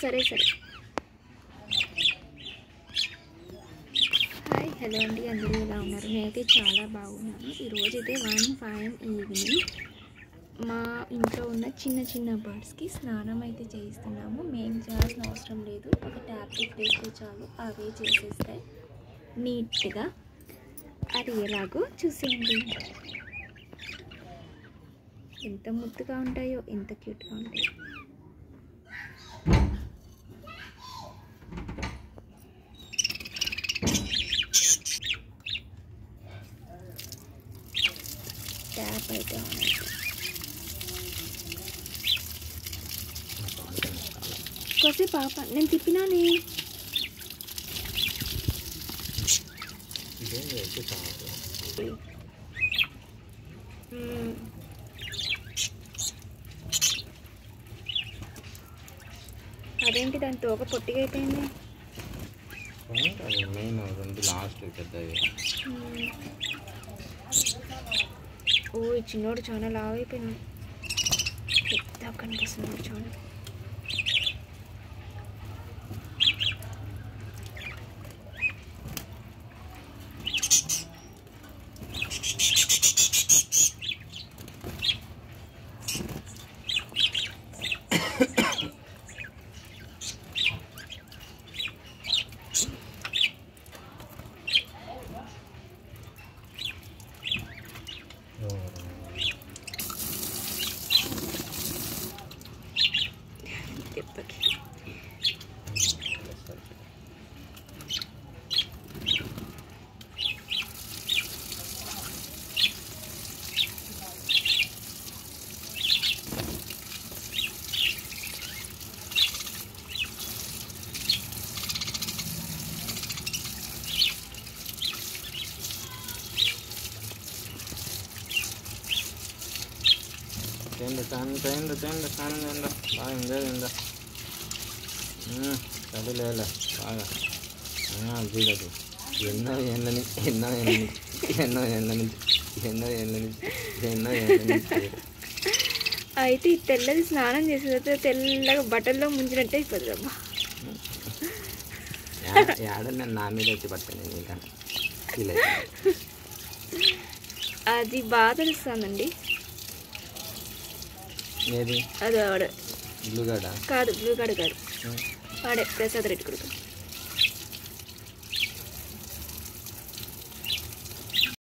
సరే సరే. Hi hello అండి, అందరూ ఎలా ఉన్నారు? నేనైతే చాలా బాగున్నాను. ఈరోజు అయితే 1 ఈవినింగ్ మా ఇంట్లో ఉన్న చిన్న చిన్న బర్డ్స్కి స్నానం అయితే చేయిస్తున్నాము. మేము చేయాల్సిన అవసరం లేదు, ఒక ట్యాప్ పెట్టేస్తే చాలు, అవే చేసేస్తాయి నీట్గా. అది ఎలాగో చూసేయండి. ఎంత ముద్దుగా ఉంటాయో, ఎంత క్యూట్గా ఉంటాయో. ట్యాప్ అయితే కొద్ది పాప నేను తిప్పినానే. అదేంటి దాని తోక పొట్టిగా అయిపోయింది. ఓ ఈ చిన్నోడు చాలా లావు అయిపోయినాడు, పెద్ద కనిపిస్తున్నాడు చాలా. స్నానం బాగా ఎంజాయ్ చేయండి. చదివేలే బాగా చూడదు. ఎన్నో ఏళ్ళ నుంచి అయితే ఈ తెల్లది స్నానం చేసేది తెల్లగా బట్టల్లో ముంచినట్టే అయిపోతుంది. అబ్బా ఏడన్నా నా మీద వచ్చి పట్టాను ఇంకా అది బాగా తెలుస్తుందండి. ఏది అది వాడు బ్లూగాడా? కాదు, బ్లూగాడు కాదు, వాడే ప్రసాద్ రెడ్డి కొడుకు.